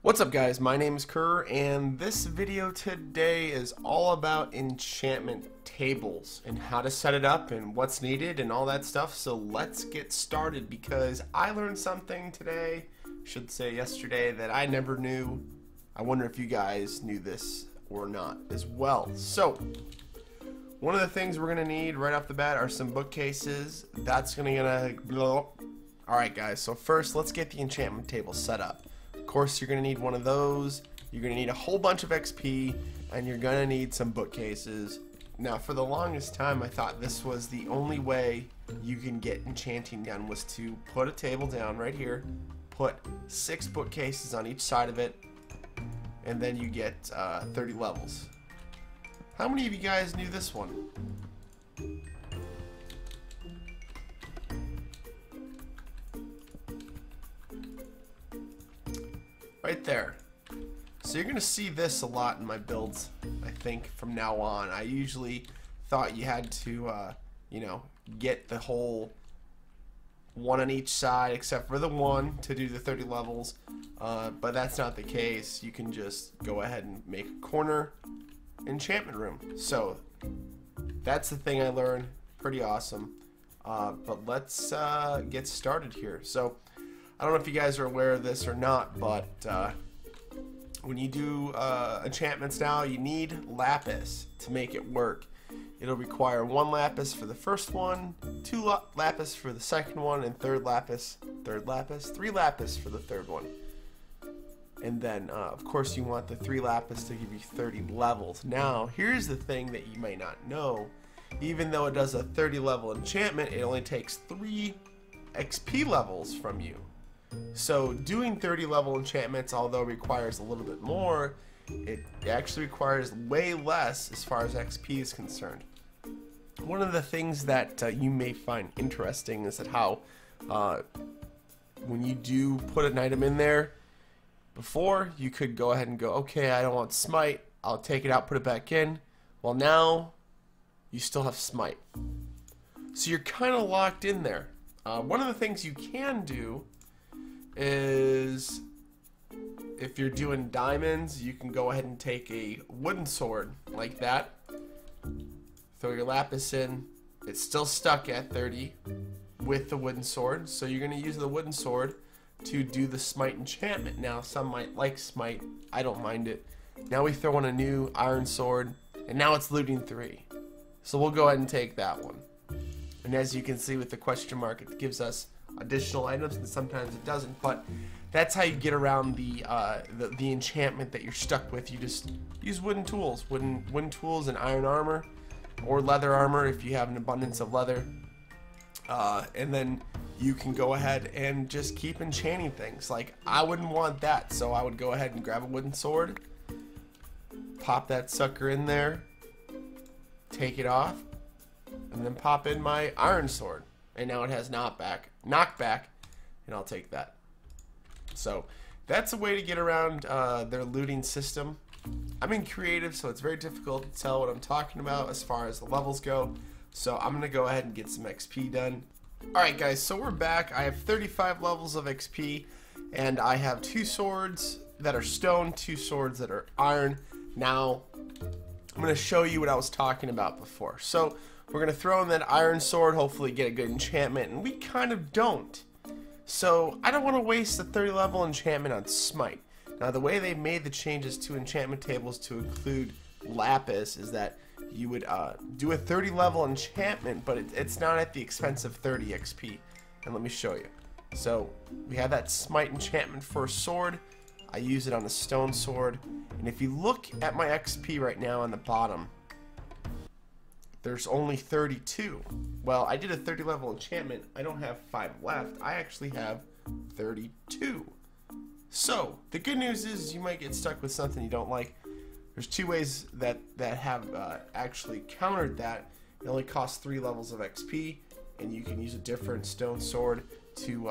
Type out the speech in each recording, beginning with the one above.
What's up guys, my name is KiRR and this video today is all about enchantment tables and how to set it up and what's needed and all that stuff. So let's get started because I learned something today, should say yesterday, that I never knew. I wonder if you guys knew this or not as well. So one of the things we're gonna need right off the bat are some bookcases. That's gonna blow. Alright guys, so first let's get the enchantment table set up. Of course, you're going to need one of those. You're going to need a whole bunch of XP, and you're going to need some bookcases. Now, for the longest time, I thought this was the only way you can get enchanting done was to put a table down right here, put 6 bookcases on each side of it, and then you get 30 levels. How many of you guys knew this one? Right there. So you're gonna see this a lot in my builds, I think, from now on. I usually thought you had to you know, get the whole one on each side except for the one to do the 30 levels, but that's not the case. You can just go ahead and make a corner enchantment room. So that's the thing I learned. Pretty awesome. But let's get started here. So I don't know if you guys are aware of this or not, but when you do enchantments now, you need lapis to make it work. It'll require 1 lapis for the first one, 2 lapis for the second one, and 3 lapis for the third one. And then, of course, you want the 3 lapis to give you 30 levels. Now, here's the thing that you may not know. Even though it does a 30 level enchantment, it only takes 3 XP levels from you. So doing 30 level enchantments, although requires a little bit more, it actually requires way less as far as XP is concerned. One of the things that you may find interesting is that how when you do put an item in there, before you could go ahead and go, okay, I don't want smite, I'll take it out, put it back in. Well, now you still have smite. So you're kind of locked in there. One of the things you can do is, if you're doing diamonds, you can go ahead and take a wooden sword like that, throw your lapis in, it's still stuck at 30 with the wooden sword, so you're going to use the wooden sword to do the smite enchantment. Now some might like smite, I don't mind it. Now we throw in a new iron sword, and now it's looting 3, so we'll go ahead and take that one. And as you can see with the question mark, it gives us additional items, and sometimes it doesn't, but that's how you get around the enchantment that you're stuck with. You just use wooden tools and iron armor or leather armor if you have an abundance of leather, and then you can go ahead and just keep enchanting things. Like, I wouldn't want that, so I would go ahead and grab a wooden sword, pop that sucker in there, take it off, and then pop in my iron sword. And now it has knockback, and I'll take that. So that's a way to get around their looting system. I'm in creative, so it's very difficult to tell what I'm talking about as far as the levels go. So I'm gonna go ahead and get some XP done. Alright guys, so we're back. I have 35 levels of XP, and I have 2 swords that are stone, 2 swords that are iron. Now I'm gonna show you what I was talking about before. So we're going to throw in that iron sword, hopefully get a good enchantment, and we kind of don't. So I don't want to waste the 30 level enchantment on smite. Now the way they made the changes to enchantment tables to include lapis is that you would do a 30 level enchantment, but it's not at the expense of 30 XP. And let me show you. So we have that smite enchantment for a sword. I use it on a stone sword. And if you look at my XP right now on the bottom, there's only 32. Well, I did a 30 level enchantment. I don't have 5 left. I actually have 32. So the good news is you might get stuck with something you don't like. There's 2 ways that have actually countered that. It only costs 3 levels of XP, and you can use a different stone sword to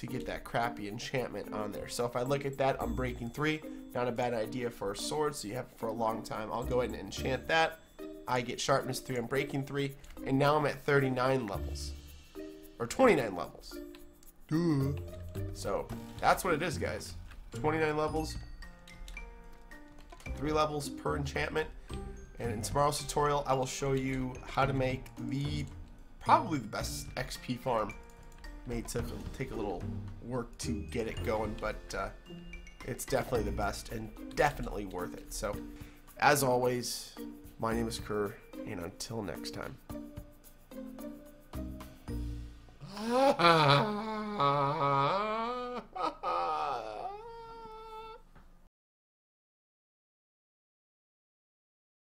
get that crappy enchantment on there. So if I look at that, I'm breaking 3. Not a bad idea for a sword, so you have it for a long time. I'll go ahead and enchant that. I get sharpness 3, I'm breaking 3, and now I'm at 39 levels. Or 29 levels. Duh. So, that's what it is, guys. 29 levels, 3 levels per enchantment. And in tomorrow's tutorial, I will show you how to make probably the best XP farm. May take a little work to get it going, but it's definitely the best and definitely worth it. So, as always, my name is KiRR, and until next time.